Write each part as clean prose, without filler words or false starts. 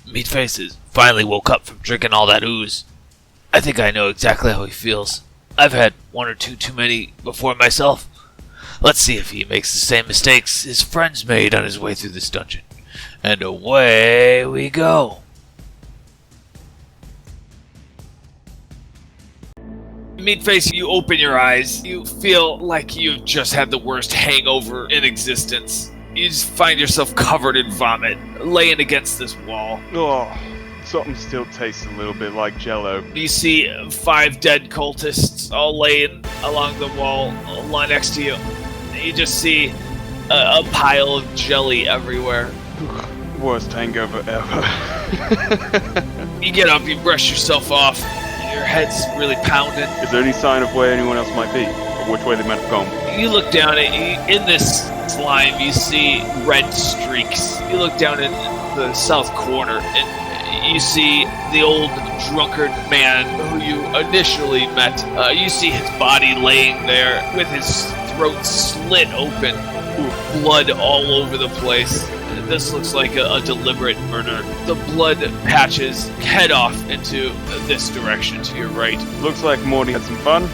Meatface has finally woke up from drinking all that ooze. I think I know exactly how he feels. I've had one or two too many before myself. Let's see if he makes the same mistakes his friends made on his way through this dungeon. And away we go. Meatface, you open your eyes. You feel like you've just had the worst hangover in existence. You just find yourself covered in vomit, laying against this wall. Oh, something still tastes a little bit like Jello. You see 5 dead cultists all laying along the wall, lying next to you. You just see a pile of jelly everywhere. Worst hangover ever. You get up, you brush yourself off. Your head's really pounding. Is there any sign of where anyone else might be? Or which way they might have gone? You look down in this slime, you see red streaks. You look down in the south corner, and you see the old drunkard man who you initially met. You see his body laying there with his throat slit open, blood all over the place. This looks like a deliberate murder. The blood patches head off into this direction to your right. Looks like Morty had some fun.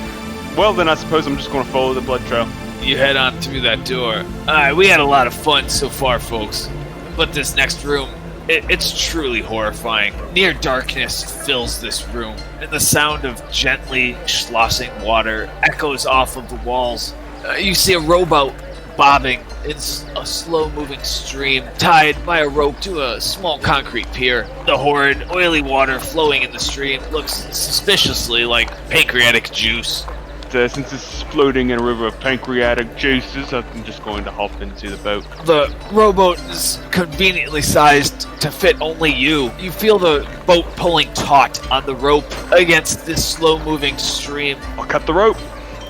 Well, then I suppose I'm just going to follow the blood trail. You head on through that door. Alright, we had a lot of fun so far, folks. But this next room, it's truly horrifying. Near darkness fills this room, and the sound of gently sloshing water echoes off of the walls. You see a rowboat bobbing in a slow-moving stream, tied by a rope to a small concrete pier. The horrid, oily water flowing in the stream looks suspiciously like pancreatic juice. Since it's floating in a river of pancreatic juices, I'm just going to hop into the boat. The rowboat is conveniently sized to fit only you. You feel the boat pulling taut on the rope against this slow-moving stream. I'll cut the rope.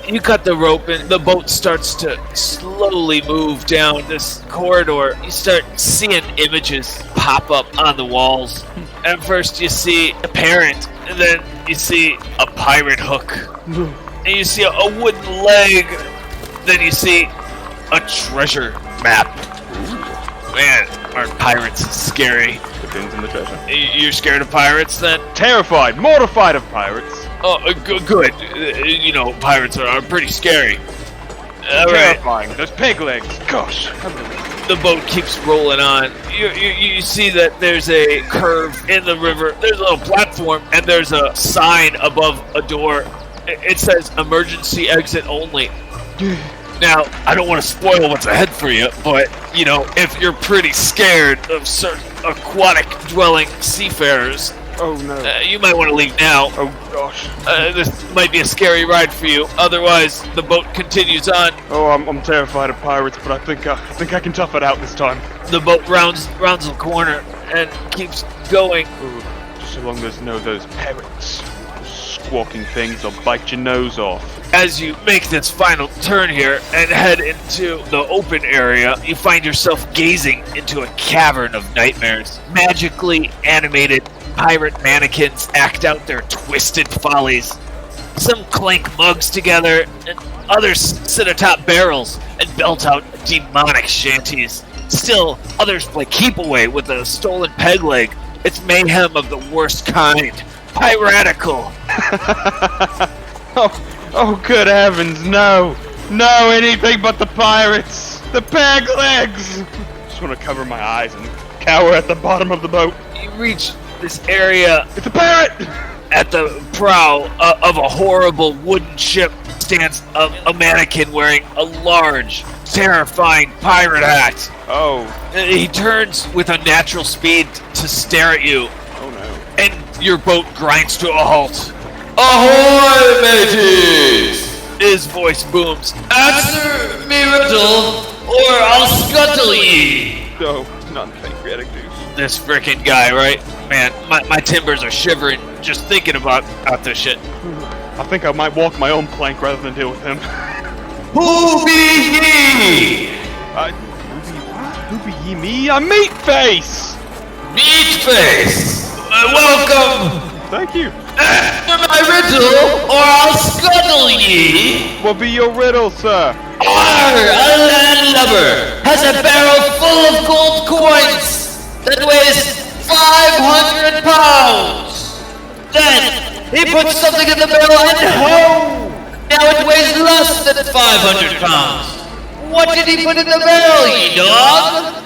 You cut the rope and the boat starts to slowly move down this corridor. You start seeing images pop up on the walls. At first you see a parent, and then you see a pirate hook. And you see a wooden leg. Then you see a treasure map. Man, aren't pirates scary? Depends on the treasure. You're scared of pirates then? Terrified, mortified of pirates. Oh, good. You know, pirates are pretty scary. All Terrifying. Those pig legs. Gosh. The boat keeps rolling on. You see that there's a curve in the river. There's a little platform, and there's a sign above a door. It says emergency exit only. Now, I don't want to spoil what's ahead for you, but, you know, if you're pretty scared of certain aquatic dwelling seafarers, oh no, you might want to leave now. Oh gosh. This might be a scary ride for you. Otherwise, the boat continues on. Oh, I'm terrified of pirates, but I think I can tough it out this time. The boat rounds the corner and keeps going. Ooh, just so long as those parrots, those squawking things, will bite your nose off. As you make this final turn here and head into the open area, you find yourself gazing into a cavern of nightmares. Magically animated pirate mannequins act out their twisted follies. Some clank mugs together, and others sit atop barrels and belt out demonic shanties. Still, others play keep away with a stolen peg leg. It's mayhem of the worst kind. Piratical. Oh, good heavens, no. No, anything but the pirates. The peg legs. Just want to cover my eyes and cower at the bottom of the boat. You reach this area. It's a parrot! At the prow of a horrible wooden ship stands a mannequin wearing a large, terrifying pirate hat. Oh. He turns with unnatural speed to stare at you. Oh no. And your boat grinds to a halt. Ahoy, mateys! His voice booms. Answer me riddle, or I'll scuttle ye! No, not pancreatic juice. This frickin' guy, right? Man, my timbers are shivering just thinking about this shit. I think I might walk my own plank rather than deal with him. Who be ye? Who be ye? Me? I'm Meatface! Meatface! Welcome! Thank you. Answer my riddle, or I'll scuttle ye! What be your riddle, sir? A landlubber has a barrel full of gold coins that weighs 500 pounds. Then he put something in the barrel and ho! Now it weighs less than 500 pounds. What did he put in the barrel, ye dog?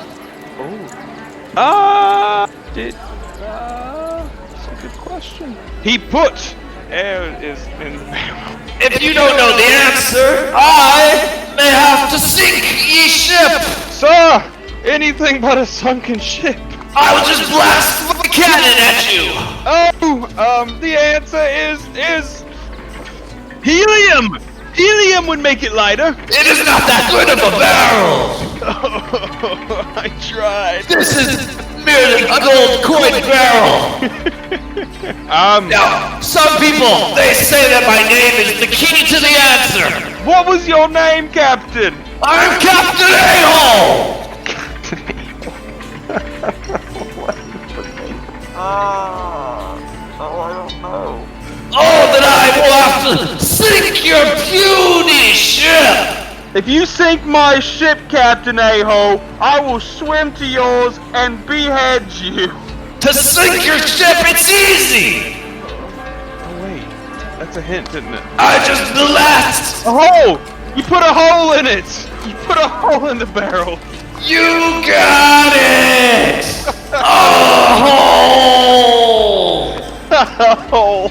That's a good question. He put air is in the barrel. If you don't know the answer, I may have to sink ye ship. Sir, anything but a sunken ship. I will just blast my cannon at you. The answer is helium. Helium would make it lighter. It is not that good of a barrel. I tried. This is merely a gold coin barrel. Now, some people, they say that my name is the key to the answer. What was your name, Captain? I'm Captain A-hole. I don't know. Oh, that I will have to sink your puny ship. If you sink my ship, Captain A-hole, I will swim to yours and behead you. To sink your ship, it's easy. Oh wait, that's a hint, isn't it? I just blast. A hole! You put a hole in it! You put a hole in the barrel! You got it. A hole. Oh,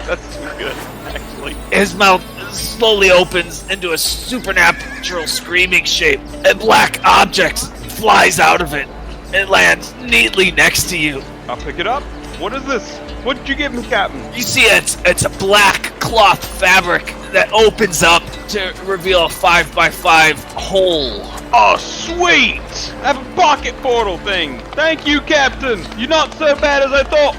that's too good, actually. His mouth slowly opens into a supernatural screaming shape. A black object flies out of it. It lands neatly next to you. I'll pick it up. What is this? What did you give me, Captain? You see it's a black cloth fabric that opens up to reveal a 5x5 hole. Oh, sweet! I have a pocket portal thing. Thank you, Captain. You're not so bad as I thought.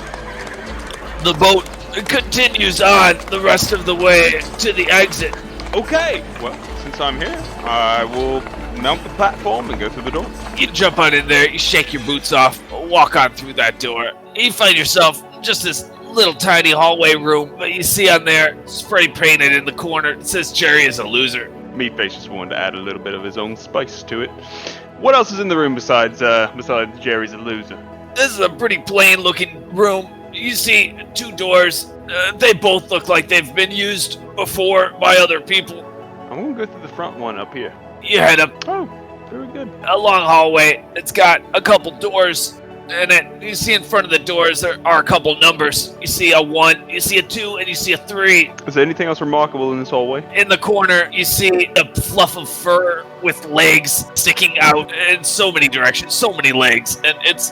The boat continues on the rest of the way to the exit. Okay. Well, since I'm here, I will mount the platform and go through the door. You jump on in there, you shake your boots off, walk on through that door. You find yourself just this little tiny hallway room, but you see on there, spray painted in the corner, it says Jerry is a loser. Meatface just wanted to add a little bit of his own spice to it. What else is in the room besides Jerry's a loser? This is a pretty plain looking room. You see two doors. They both look like they've been used before by other people. I'm gonna go through the front one up here. You head up Oh, very good. a long hallway. It's got a couple doors in it. You see in front of the doors there are a couple numbers. You see a 1, you see a 2, and you see a 3. Is there anything else remarkable in this hallway? In the corner, you see a fluff of fur with legs sticking out in so many directions, so many legs, and it's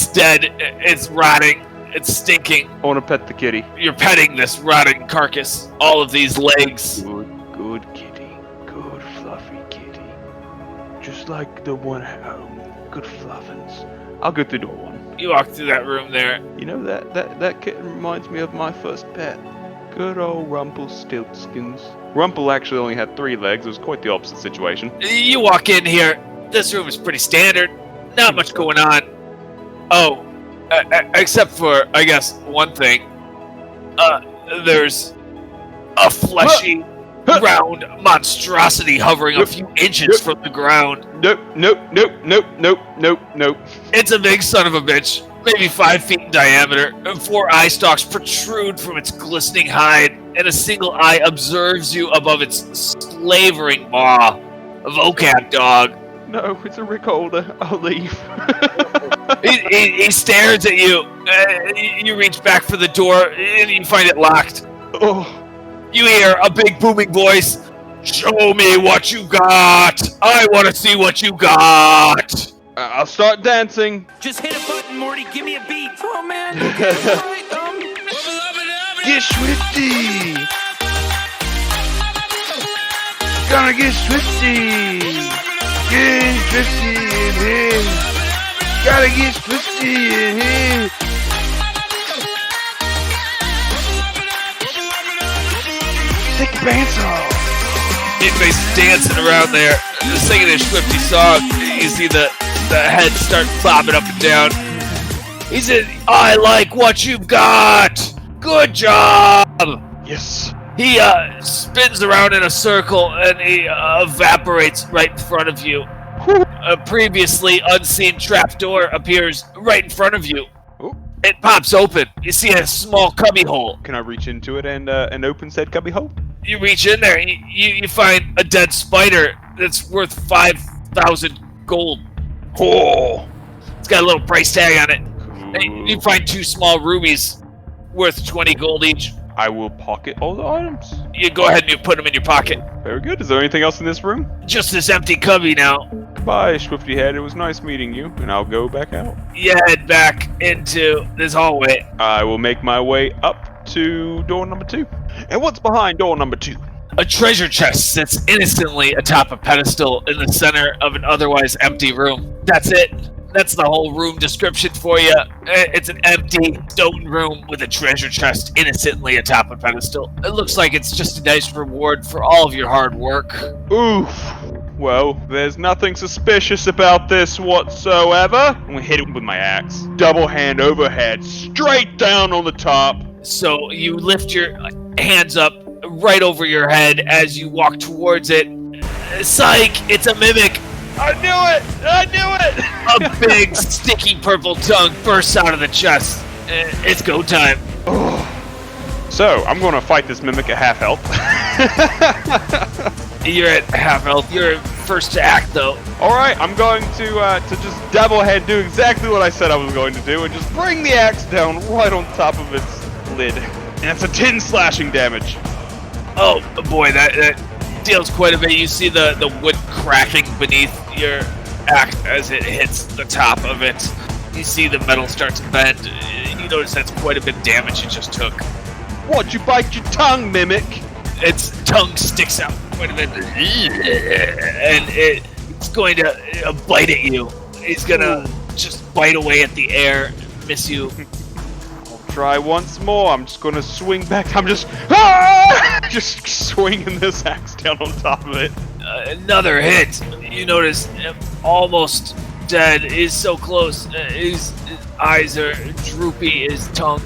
dead, it's rotting, it's stinking. I want to pet the kitty. You're petting this rotting carcass. All of these legs. Good kitty. Good fluffy kitty. Just like the one at home. Good fluffins. I'll go through door 1. You walk through that room there. You know, that kitten reminds me of my first pet. Good old Rumpelstiltskins. Rumple actually only had 3 legs. It was quite the opposite situation. You walk in here. This room is pretty standard. Not much going on. Oh, except for, I guess, one thing. There's a fleshy, round monstrosity hovering a few inches from the ground. Nope. It's a big son of a bitch, maybe 5 feet in diameter. 4 eye stalks protrude from its glistening hide, and a single eye observes you above its slavering maw. A vocab dog. No, it's a Rick Holder. I'll leave. He stares at you. You reach back for the door, and you find it locked. Oh. You hear a big booming voice. Show me what you got. I want to see what you got. I'll start dancing. Just hit a button, Morty. Give me a beat. Oh man. Okay. Get Schwifty. Gonna get Schwifty. Get Schwifty in here. Gotta get Schwifty in here. Take your pants off. Meatface is dancing around there, singing his Schwifty song. You see the head start bobbing up and down. He said, I like what you've got. Good job. Yes. He spins around in a circle and he evaporates right in front of you. A previously unseen trapdoor appears right in front of you. Oh. It pops open. You see a small cubby hole. Can I reach into it and open said cubby hole? You reach in there, and you find a dead spider that's worth 5,000 gold. Oh. It's got a little price tag on it. And you find 2 small rubies worth 20 gold each. I will pocket all the items. You go ahead and you put them in your pocket. Very good. Is there anything else in this room? Just this empty cubby now. Bye, Schwifty Head. It was nice meeting you, and I'll go back out. You head back into this hallway. I will make my way up to door number 2. And what's behind door number 2? A treasure chest sits innocently atop a pedestal in the center of an otherwise empty room. That's it. That's the whole room description for you. It's an empty stone room with a treasure chest innocently atop a pedestal. It looks like it's just a nice reward for all of your hard work. Oof. Well, there's nothing suspicious about this whatsoever. I'm gonna hit it with my axe. Double hand overhead, straight down on the top. So you lift your hands up right over your head as you walk towards it. Psych! It's a mimic! I knew it! I knew it! A big, sticky purple tongue bursts out of the chest. It's go time. So, I'm gonna fight this mimic at half health. You're at half health. You're first to act, though. Alright, I'm going to just double head, do exactly what I said I was going to do, and just bring the axe down right on top of its lid. And that's a 10 slashing damage. Oh, boy, that deals quite a bit. You see the wood cracking beneath your axe as it hits the top of it. You see the metal start to bend. You notice that's quite a bit of damage you just took. What, you bite your tongue, mimic? Its tongue sticks out quite a bit. And it's going to bite at you. It's going to just bite away at the air, miss you. Try once more. I'm just gonna swing back. I'm just swinging this axe down on top of it. Another hit. You notice almost dead. Is so close. His eyes are droopy. His tongue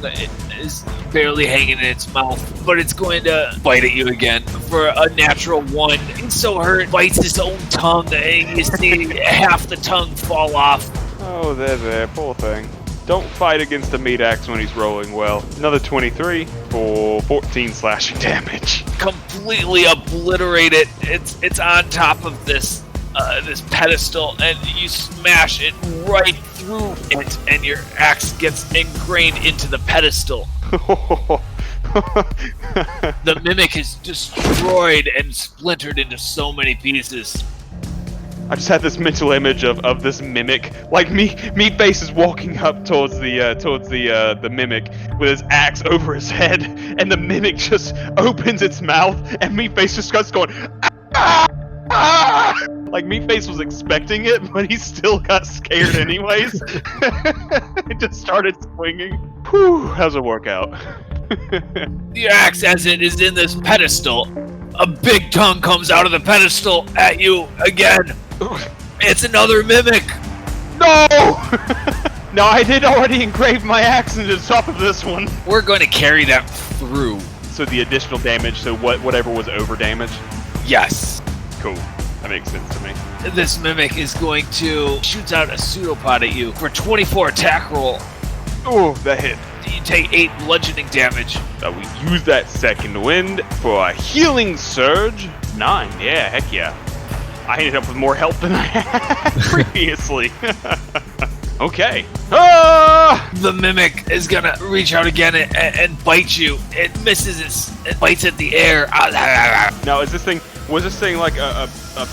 is barely hanging in its mouth. But it's going to bite at you again for a natural 1. He's so hurt. Bites his own tongue. You see half the tongue fall off. Oh, there, poor thing. Don't fight against a meat axe when he's rolling well. Another 23 for 14 slashing damage. Completely obliterate it. It's on top of this pedestal, and you smash it right through it, and your axe gets ingrained into the pedestal. The mimic is destroyed and splintered into so many pieces. I just had this mental image of this mimic, like Meatface is walking up towards the mimic with his axe over his head, and the mimic just opens its mouth, and Meatface just starts going, ah! Ah! Like Meatface was expecting it, but he still got scared anyways. It just started swinging. Whew, how's it work out? Your axe, as it is in this pedestal, a big tongue comes out of the pedestal at you again. It's another mimic. No! No, I did already engrave my axe into the top of this one. We're going to carry that through. So the additional damage, so whatever was over damage? Yes. Cool. That makes sense to me. This mimic is going to shoot out a pseudopod at you for 24 attack roll. Oh, that hit. You take 8 bludgeoning damage. We use that second wind for a healing surge. 9, yeah, heck yeah. I ended up with more health than I had previously. Okay. Ah! The mimic is gonna reach out again and bite you. It misses. It bites at the air. Now, was this thing like a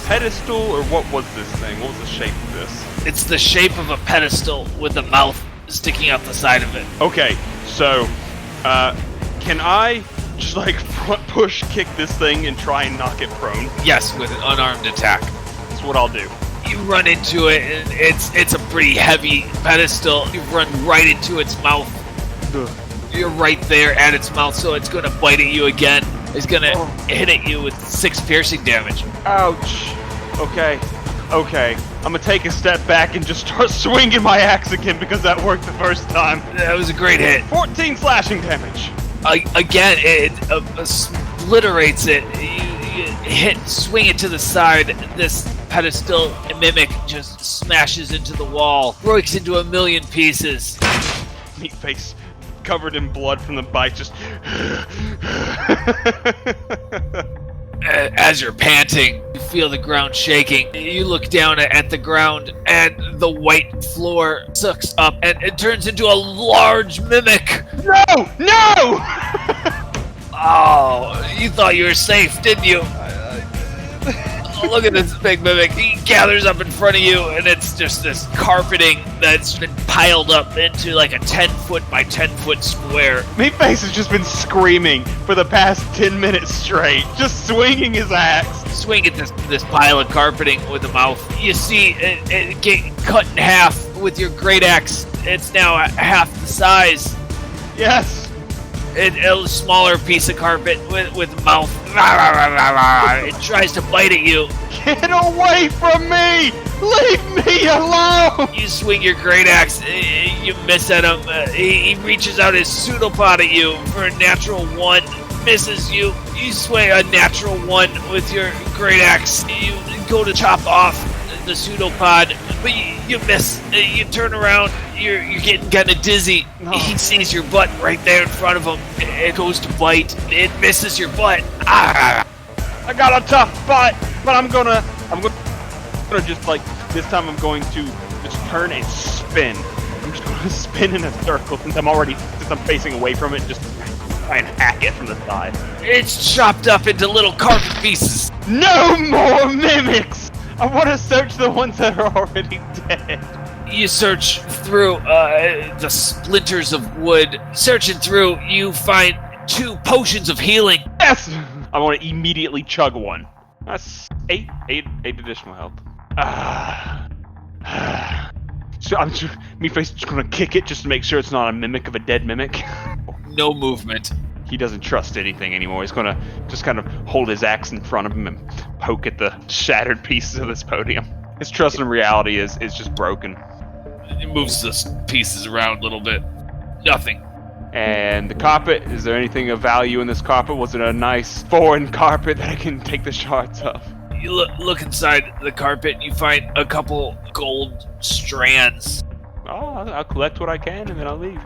pedestal, or what was this thing? What was the shape of this? It's the shape of a pedestal with a mouth sticking out the side of it. Okay, so, can I just like front push kick this thing and try and knock it prone? Yes, with an unarmed attack. That's what I'll do. You run into it, and it's a pretty heavy pedestal. You run right into its mouth. Ugh. You're right there at its mouth, so it's gonna bite at you again. It's gonna hit at you with 6 piercing damage. Ouch. Okay. I'm gonna take a step back and just start swinging my axe again because that worked the first time. That was a great hit. 14 slashing damage. Again, it obliterates it. You You swing it to the side. This pedestal mimic just smashes into the wall, breaks into a million pieces. Meatface, covered in blood from the bite, just... As you're panting, you feel the ground shaking. You look down at the ground, and the white floor sucks up, and it turns into a large mimic. No! No! Oh, you thought you were safe, didn't you? Look at this big mimic. He gathers up in front of you, and it's just this carpeting that's been piled up into like a 10-foot by 10-foot square. Meatface has just been screaming for the past 10 minutes straight, just swinging his axe. Swing at this pile of carpeting with a mouth. You see it get cut in half with your great axe. It's now half the size. Yes. A smaller piece of carpet with a mouth. It tries to bite at you. Get away from me! Leave me alone! You swing your great axe. You miss at him. He reaches out his pseudopod at you for a natural 1. Misses you. You swing a natural 1 with your great axe. You go to chop off the pseudopod, but you miss. You turn around. You're getting kind of dizzy. No. He sees your butt right there in front of him. It goes to bite. It misses your butt. Ah! I got a tough butt, but I'm gonna just like this time I'm going to just turn and spin. I'm just gonna spin in a circle since I'm facing away from it, just try and hack it from the side. It's chopped up into little carpet pieces. No more mimics! I want to search the ones that are already dead. You search through the splinters of wood. Searching through, you find 2 potions of healing. Yes! I want to immediately chug one. That's 8 additional health. So Meatface just gonna kick it just to make sure it's not a mimic of a dead mimic. No movement. He doesn't trust anything anymore. He's gonna just kind of hold his axe in front of him and poke at the shattered pieces of this podium. His trust in reality is just broken. He moves the pieces around a little bit. Nothing. And the carpet, is there anything of value in this carpet? Was it a nice foreign carpet that I can take the shards of? You look inside the carpet and you find a couple gold strands. Oh, I'll collect what I can and then I'll leave.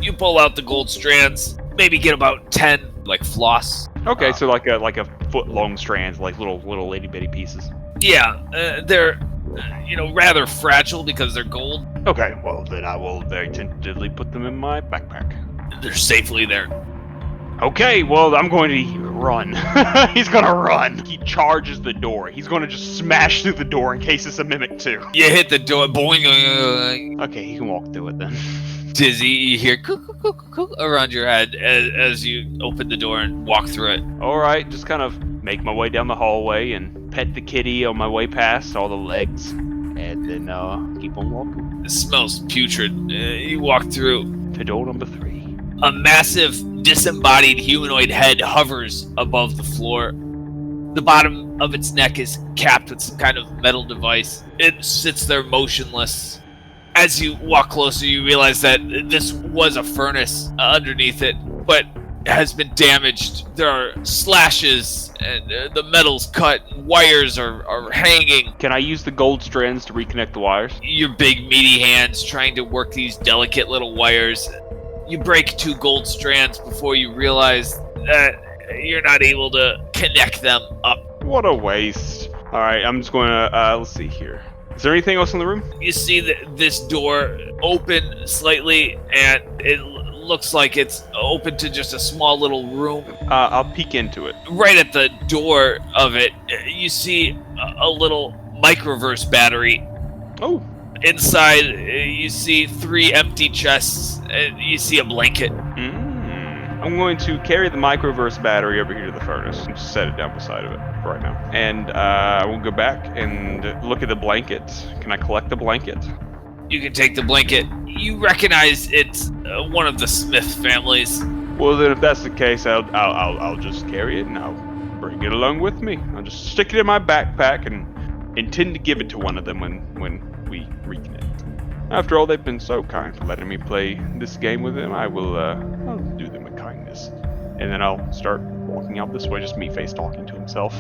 You pull out the gold strands, maybe get about 10, like floss. Okay, so like a foot long strands, like little itty bitty pieces. Yeah, they're rather fragile because they're gold. Okay, well then I will very tentatively put them in my backpack. They're safely there. Okay, well I'm going to run. He's gonna run. He charges the door. He's gonna just smash through the door in case it's a mimic too. You hit the door, boing. Okay, he can walk through it then. Dizzy, you hear cook around your head as you open the door and walk through it. Alright, just kind of make my way down the hallway and pet the kitty on my way past all the legs. And then keep on walking. It smells putrid. You walk through. To door number 3. A massive, disembodied humanoid head hovers above the floor. The bottom of its neck is capped with some kind of metal device. It sits there motionless. As you walk closer, you realize that this was a furnace underneath it, but has been damaged. There are slashes, and the metal's cut, and wires are hanging. Can I use the gold strands to reconnect the wires? Your big, meaty hands trying to work these delicate little wires. You break 2 gold strands before you realize that you're not able to connect them up. What a waste. Alright, I'm just going to, let's see here. Is there anything else in the room? You see this door open slightly, and it looks like it's open to just a small little room. I'll peek into it. Right at the door of it, you see a little microverse battery. Oh. Inside, you see 3 empty chests, and you see a blanket. I'm going to carry the microverse battery over here to the furnace and just set it down beside of it for right now. And I will go back and look at the blanket. Can I collect the blanket? You can take the blanket. You recognize it's one of the Smith families. Well, then if that's the case, I'll just carry it and I'll bring it along with me. I'll just stick it in my backpack and intend to give it to one of them when we reconnect. After all, they've been so kind for letting me play this game with them. I'll do them a kindness, and then I'll start walking out this way, just Meatface talking to himself.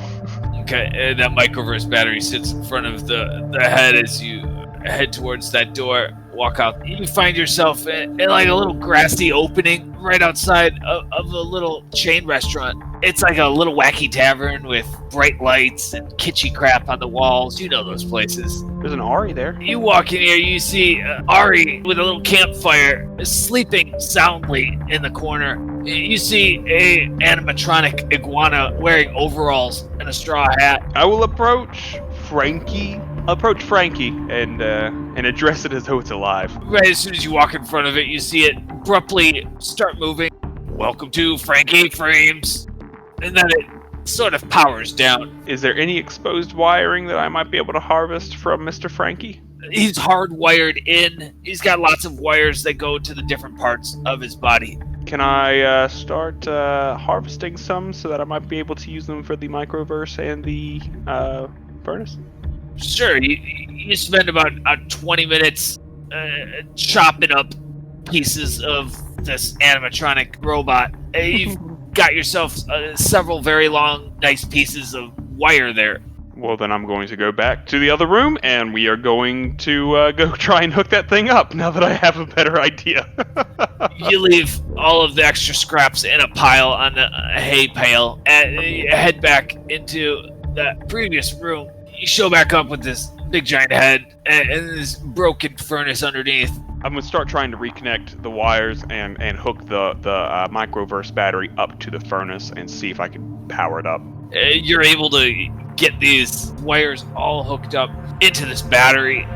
Okay, and that microverse battery sits in front of the head as you head towards that door. Walk out. You find yourself in like a little grassy opening right outside of a little chain restaurant. It's like a little wacky tavern with bright lights and kitschy crap on the walls. You know those places. There's an Ari there. You walk in here, you see Ari with a little campfire, sleeping soundly in the corner. You see a animatronic iguana wearing overalls and a straw hat. I will approach Frankie. And address it as though it's alive. Right as soon as you walk in front of it, you see it abruptly start moving. Welcome to Frankie Frames. And then it sort of powers down. Is there any exposed wiring that I might be able to harvest from Mr. Frankie? He's hardwired in. He's got lots of wires that go to the different parts of his body. Can I start harvesting some so that I might be able to use them for the microverse and the furnace? Sure, you spend about 20 minutes chopping up pieces of this animatronic robot. You've got yourself several very long, nice pieces of wire there. Well, then I'm going to go back to the other room, and we are going to go try and hook that thing up now that I have a better idea. You leave all of the extra scraps in a pile on the hay pail, and you head back into that previous room. You show back up with this big giant head and this broken furnace underneath. I'm going to start trying to reconnect the wires and hook the microverse battery up to the furnace and see if I can power it up. You're able to get these wires all hooked up into this battery.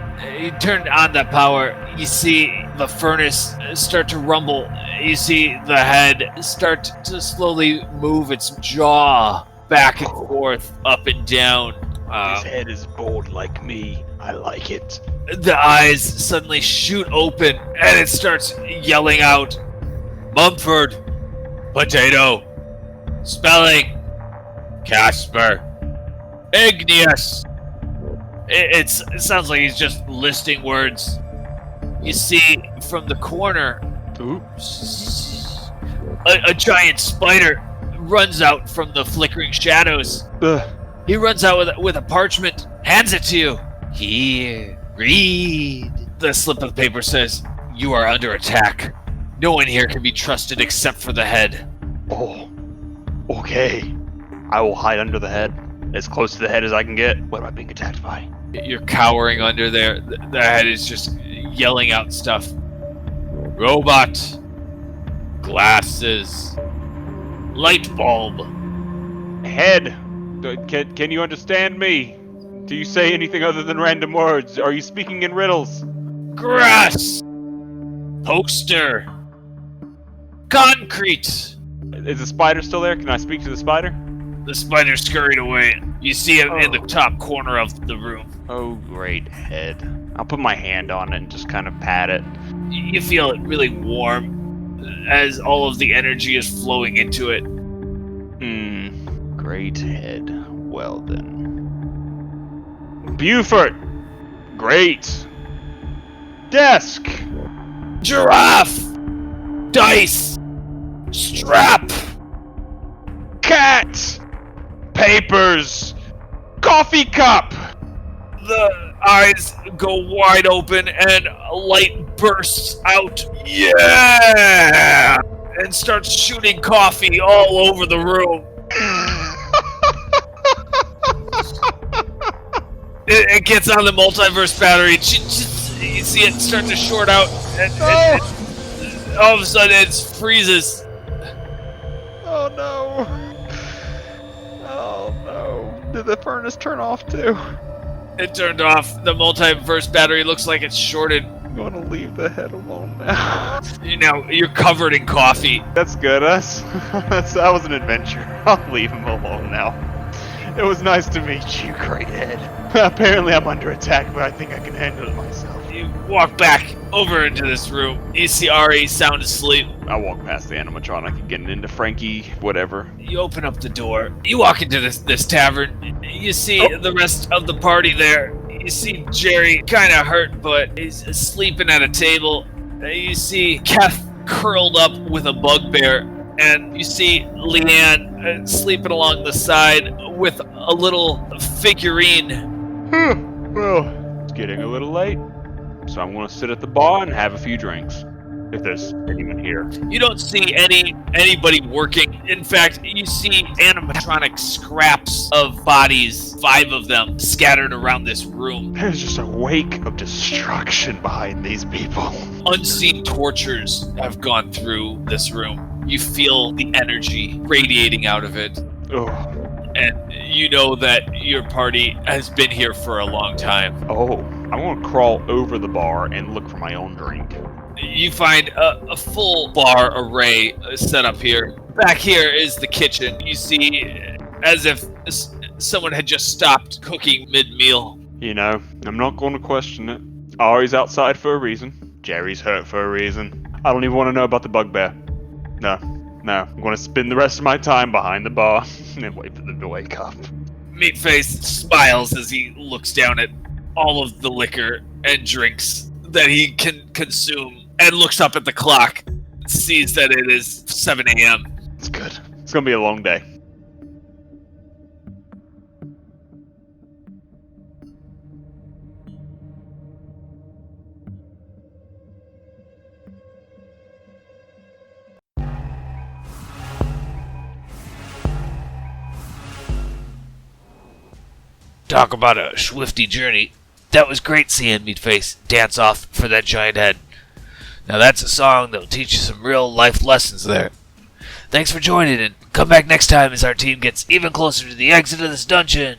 You turn on that power, you see the furnace start to rumble. You see the head start to slowly move its jaw back and forth, up and down. His head is bold like me. I like it. The eyes suddenly shoot open, and it starts yelling out, Mumford, potato, spelling, Casper, igneous. It sounds like he's just listing words. You see from the corner, Oops. a giant spider runs out from the flickering shadows. Ugh. He runs out with a parchment, hands it to you. Here, read. The slip of paper says, you are under attack. No one here can be trusted except for the head. Oh, okay. I will hide under the head, as close to the head as I can get. What am I being attacked by? You're cowering under there. The head is just yelling out stuff. Robot. Glasses. Light bulb. Head. Can you understand me? Do you say anything other than random words? Are you speaking in riddles? Grass. Poster. Concrete. Is the spider still there? Can I speak to the spider? The spider scurried away. You see him in the top corner of the room. Oh, great head. I'll put my hand on it and just kind of pat it. You feel it really warm as all of the energy is flowing into it. Great head. Well then. Buford! Great! Desk! Giraffe! Dice! Strap! Cat! Papers! Coffee cup! The eyes go wide open and a light bursts out. Yeah! And starts shooting coffee all over the room. It gets on the multiverse battery. You see it start to short out, and all of a sudden it freezes. Oh no! Oh no! Did the furnace turn off too? It turned off. The multiverse battery looks like it's shorted. I'm gonna leave the head alone now. You're covered in coffee. That's good. That was an adventure. I'll leave him alone now. It was nice to meet you, great head. Apparently I'm under attack, but I think I can handle it myself. You walk back over into this room. You see Ari sound asleep. I walk past the animatronic and getting into Frankie, whatever. You open up the door. You walk into this tavern. You see the rest of the party there. You see Jerry kind of hurt, but he's sleeping at a table. You see Keth curled up with a bugbear. And you see Leanne sleeping along the side with a little figurine. Well, it's getting a little late, so I'm gonna sit at the bar and have a few drinks. If there's anyone here. You don't see anybody working. In fact, you see animatronic scraps of bodies, 5 of them, scattered around this room. There's just a wake of destruction behind these people. Unseen tortures have gone through this room. You feel the energy radiating out of it. Oh. And you know that your party has been here for a long time. Oh, I want to crawl over the bar and look for my own drink. You find a full bar array set up here. Back here is the kitchen. You see, as if someone had just stopped cooking mid-meal. You know, I'm not going to question it. Ari's outside for a reason. Jerry's hurt for a reason. I don't even want to know about the bugbear. No. I'm going to spend the rest of my time behind the bar and wait for them to wake up. Meatface smiles as he looks down at all of the liquor and drinks that he can consume and looks up at the clock, sees that it is 7 a.m. It's good. It's going to be a long day. Talk about a Schwifty journey. That was great seeing Meatface dance off for that giant head. Now that's a song that'll teach you some real life lessons there. Thanks for joining, and come back next time as our team gets even closer to the exit of this dungeon.